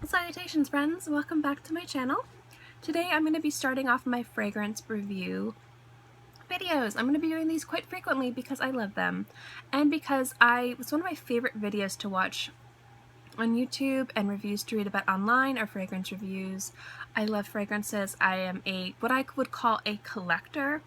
Salutations friends, welcome back to my channel. Today I'm going to be starting off my fragrance review videos. I'm going to be doing these quite frequently because I love them and because it's one of my favorite videos to watch on YouTube and reviews to read about online are fragrance reviews. I love fragrances. I am what I would call a collector,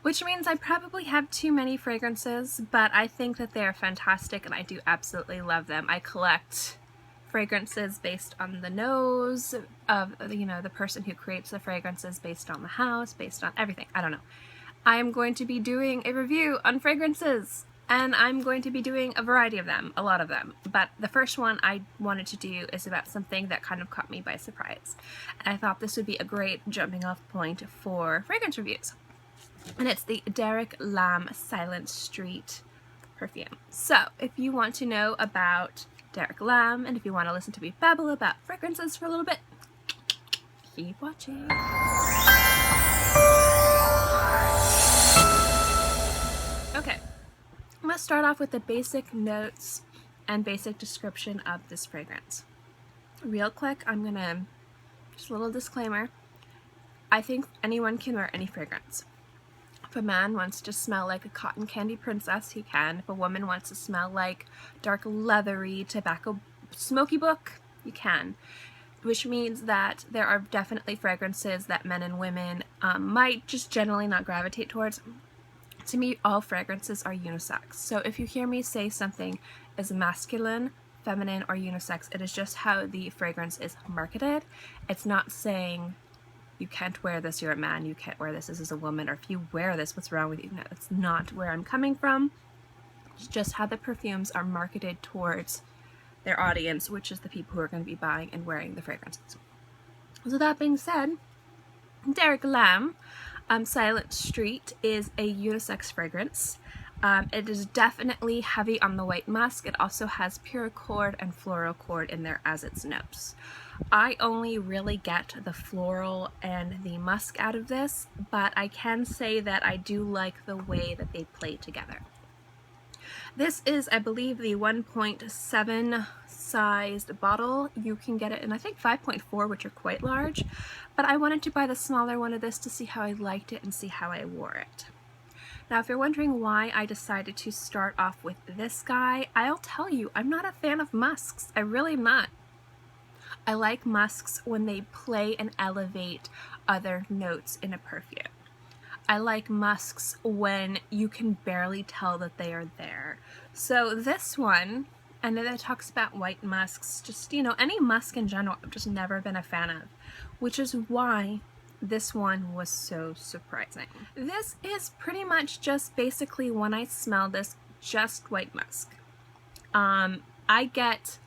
which means I probably have too many fragrances, but I think that they are fantastic and I do absolutely love them. I collect fragrances based on the nose of, the person who creates the fragrances, based on the house, based on everything. I don't know. I'm going to be doing a review on fragrances and I'm going to be doing a variety of them, a lot of them. But the first one I wanted to do is about something that kind of caught me by surprise. And I thought this would be a great jumping off point for fragrance reviews. And it's the Derek Lam Silent St perfume. So if you want to know about Derek Lam, and if you want to listen to me babble about fragrances for a little bit, keep watching. Okay, I'm going to start off with the basic notes and basic description of this fragrance. Real quick, I'm going to, just a little disclaimer, I think anyone can wear any fragrance. If a man wants to smell like a cotton candy princess, he can. If a woman wants to smell like dark leathery tobacco smoky book, you can. Which means that there are definitely fragrances that men and women might just generally not gravitate towards. To me, all fragrances are unisex. So if you hear me say something is masculine, feminine, or unisex, it is just how the fragrance is marketed. It's not saying you can't wear this, you're a man, you can't wear this is a woman, or if you wear this, what's wrong with you? No, that's not where I'm coming from. It's just how the perfumes are marketed towards their audience, which is the people who are going to be buying and wearing the fragrances. So that being said, Derek Lam Silent St is a unisex fragrance. It is definitely heavy on the white musk. It also has puricord and floral cord in there as its notes. I only really get the floral and the musk out of this, but I can say that I do like the way that they play together. This is, I believe, the 1.7 sized bottle. You can get it in, I think, 5.4, which are quite large, but I wanted to buy the smaller one of this to see how I liked it and see how I wore it. Now, if you're wondering why I decided to start off with this guy, I'll tell you, I'm not a fan of musks. I really am not. I like musks when they play and elevate other notes in a perfume. I like musks when you can barely tell that they are there. So this one, and then it talks about white musks, just, any musk in general, I've just never been a fan of, which is why this one was so surprising. This is pretty much just basically, when I smell this, just white musk. I get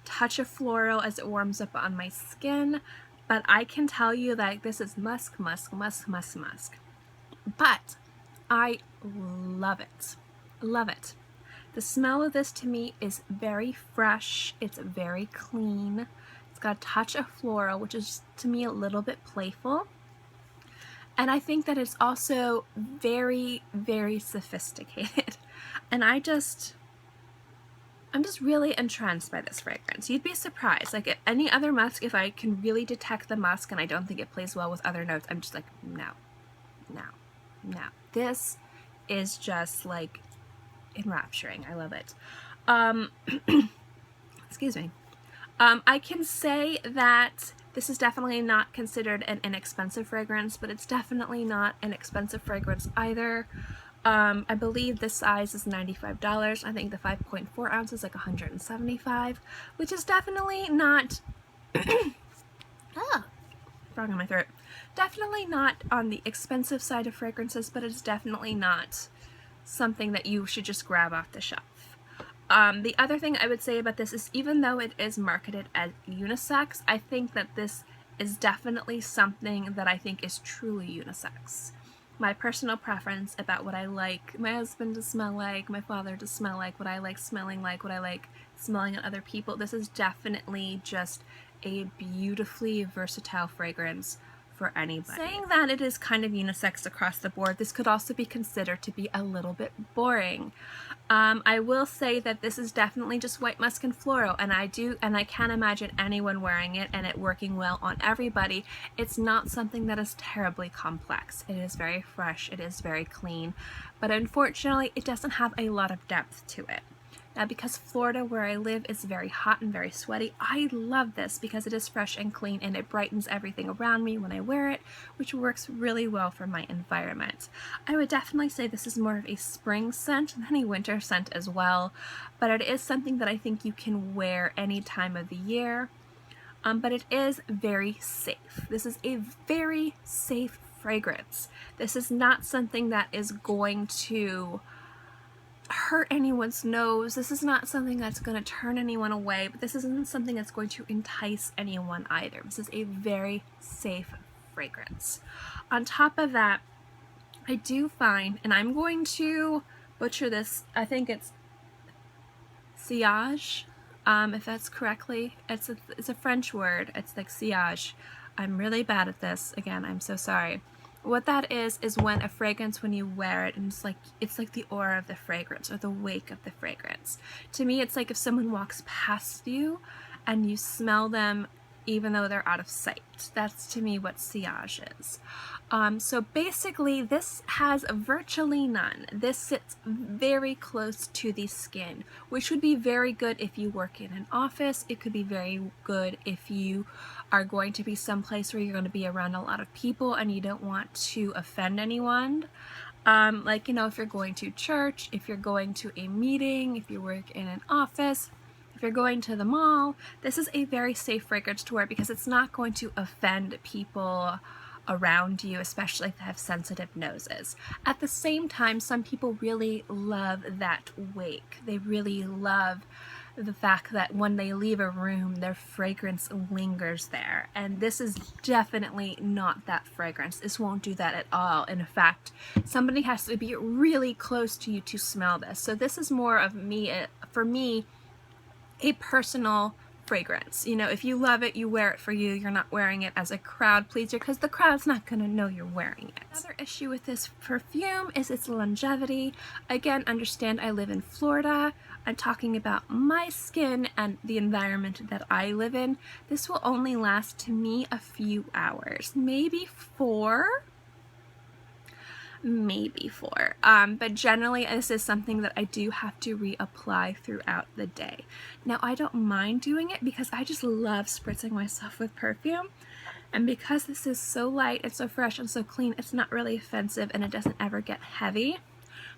touch of floral as it warms up on my skin, but I can tell you that this is musk, musk, musk, musk, musk. But I love it. Love it. The smell of this to me is very fresh. It's very clean. It's got a touch of floral, which is to me a little bit playful. And I think that it's also very, very sophisticated. And I'm just really entranced by this fragrance. You'd be surprised. Like any other musk, if I can really detect the musk and I don't think it plays well with other notes, I'm just like, no, no, no. This is just like enrapturing. I love it. Excuse me. I can say that this is definitely not considered an inexpensive fragrance, but it's definitely not an expensive fragrance either. I believe this size is $95. I think the 5.4 ounces is like $175, which is definitely not frog in my throat. Definitely not on the expensive side of fragrances, but it's definitely not something that you should just grab off the shelf. The other thing I would say about this is, even though it is marketed as unisex, I think that this is definitely something that I think is truly unisex. My personal preference about what I like my husband to smell like, my father to smell like, what I like smelling like, what I like smelling on other people, this is definitely just a beautifully versatile fragrance for anybody. Saying that it is kind of unisex across the board, this could also be considered to be a little bit boring. I will say that this is definitely just white musk and floral, and I can't imagine anyone wearing it and it working well on everybody. It's not something that is terribly complex. It is very fresh, it is very clean, but unfortunately it doesn't have a lot of depth to it. Now, because Florida, where I live, is very hot and very sweaty, I love this because it is fresh and clean and it brightens everything around me when I wear it, which works really well for my environment. I would definitely say this is more of a spring scent than a winter scent as well, but it is something that I think you can wear any time of the year. But it is very safe. This is a very safe fragrance. This is not something that is going to hurt anyone's nose. This is not something that's going to turn anyone away, but this isn't something that's going to entice anyone either. This is a very safe fragrance. On top of that, I do find, and I'm going to butcher this, I think it's sillage, if that's correctly. It's a French word. It's like sillage. I'm really bad at this. Again, I'm so sorry. What that is when a fragrance, when you wear it, and it's like the aura of the fragrance or the wake of the fragrance. To me, it's like if someone walks past you and you smell them even though they're out of sight. That's to me what sillage is. So basically this has virtually none. This sits very close to the skin, which would be very good if you work in an office. It could be very good if you are going to be someplace where you're going to be around a lot of people and you don't want to offend anyone. Like, you know, if you're going to church, if you're going to a meeting, if you work in an office, if you're going to the mall, this is a very safe fragrance to wear because it's not going to offend people around you, especially if they have sensitive noses. At the same time, some people really love that wake. They really love the fact that when they leave a room, their fragrance lingers there. And this is definitely not that fragrance. This won't do that at all. In fact, somebody has to be really close to you to smell this. So this is more of for me, a personal fragrance. You know, if you love it, you wear it for you. You're not wearing it as a crowd pleaser because the crowd's not going to know you're wearing it. Another issue with this perfume is its longevity. Again, understand I live in Florida. I'm talking about my skin and the environment that I live in. This will only last to me a few hours, maybe 4. But generally this is something that I do have to reapply throughout the day. Now, I don't mind doing it because I just love spritzing myself with perfume, and because this is so light and so fresh and so clean, it's not really offensive and it doesn't ever get heavy.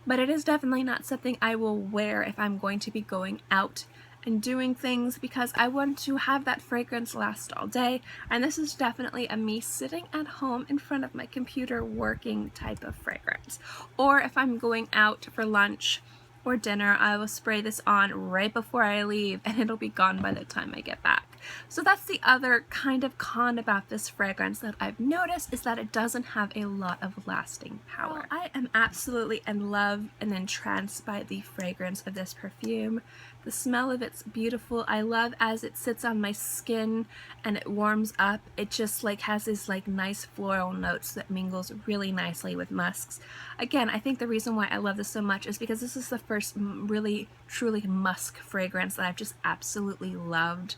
But it is definitely not something I will wear if I'm going to be going out and doing things, because I want to have that fragrance last all day. And this is definitely a me sitting at home in front of my computer working type of fragrance. Or if I'm going out for lunch or dinner, I will spray this on right before I leave and it'll be gone by the time I get back. So that's the other kind of con about this fragrance that I've noticed, is that it doesn't have a lot of lasting power. I am absolutely in love and entranced by the fragrance of this perfume. The smell of it's beautiful. I love as it sits on my skin and it warms up. It just like has these like nice floral notes that mingles really nicely with musks. Again, I think the reason why I love this so much is because this is the first really truly musk fragrance that I've just absolutely loved.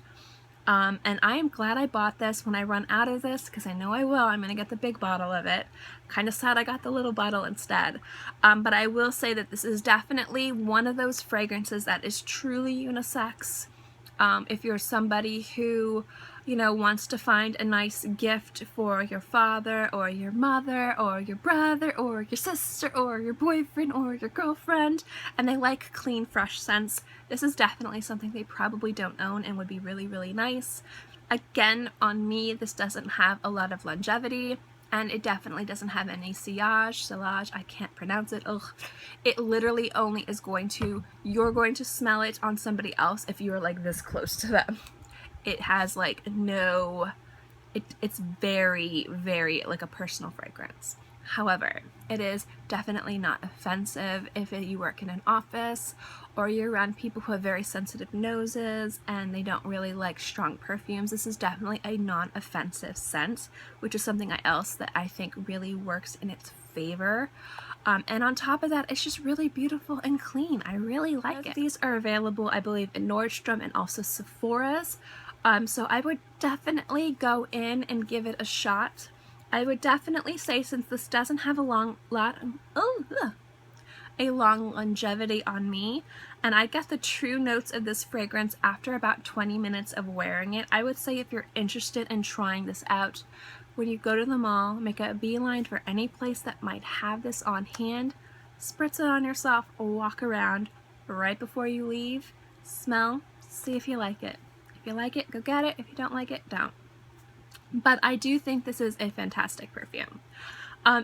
And I am glad I bought this when I run out of this, because I know I will. I'm going to get the big bottle of it. Kind of sad I got the little bottle instead. But I will say that this is definitely one of those fragrances that is truly unisex. If you're somebody who, you know, wants to find a nice gift for your father or your mother or your brother or your sister or your boyfriend or your girlfriend, and they like clean, fresh scents, this is definitely something they probably don't own and would be really, really nice. Again, on me, this doesn't have a lot of longevity, and it definitely doesn't have any sillage, I can't pronounce it, ugh. It literally only is you're going to smell it on somebody else if you're like this close to them. It has like it's very, very like a personal fragrance. However, it is definitely not offensive if you work in an office or you're around people who have very sensitive noses and they don't really like strong perfumes, this is definitely a non-offensive scent, which is something else that I think really works in its favor. And on top of that, it's just really beautiful and clean. I really like it. These are available, I believe, in Nordstrom and also Sephora's. So I would definitely go in and give it a shot. I would definitely say, since this doesn't have a long longevity on me, and I get the true notes of this fragrance after about 20 minutes of wearing it, I would say if you're interested in trying this out, when you go to the mall, make a beeline for any place that might have this on hand, spritz it on yourself, walk around right before you leave, smell, see if you like it. If you like it, go get it. If you don't like it, don't. But I do think this is a fantastic perfume.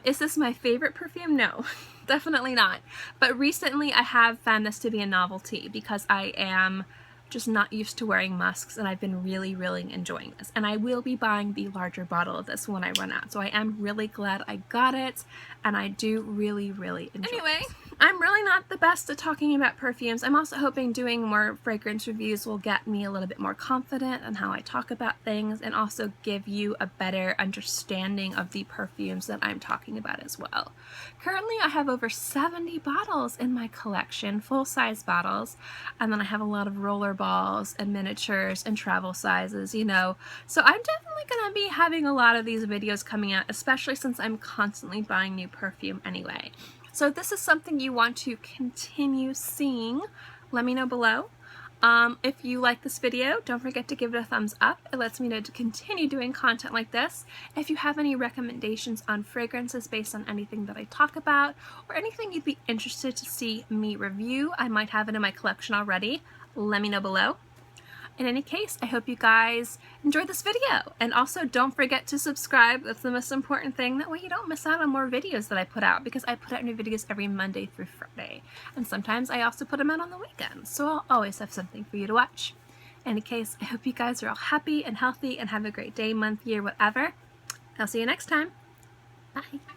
Is this my favorite perfume? No, definitely not. But recently I have found this to be a novelty because I am just not used to wearing musks, and I've been really, really enjoying this. And I will be buying the larger bottle of this when I run out. So I am really glad I got it, and I do really, really enjoy it. Anyway, I'm really not the best at talking about perfumes. I'm also hoping doing more fragrance reviews will get me a little bit more confident in how I talk about things, and also give you a better understanding of the perfumes that I'm talking about as well. Currently, I have over 70 bottles in my collection, full-size bottles, and then I have a lot of roller balls and miniatures and travel sizes, you know. So I'm definitely going to be having a lot of these videos coming out, especially since I'm constantly buying new perfume anyway. So if this is something you want to continue seeing, let me know below. If you like this video, don't forget to give it a thumbs up. It lets me know to continue doing content like this. If you have any recommendations on fragrances based on anything that I talk about, or anything you'd be interested to see me review, I might have it in my collection already, let me know below. In any case, I hope you guys enjoyed this video, and also don't forget to subscribe. That's the most important thing. That way you don't miss out on more videos that I put out, because I put out new videos every Monday through Friday, and sometimes I also put them out on the weekends, so I'll always have something for you to watch. In any case, I hope you guys are all happy and healthy and have a great day, month, year, whatever. I'll see you next time. Bye.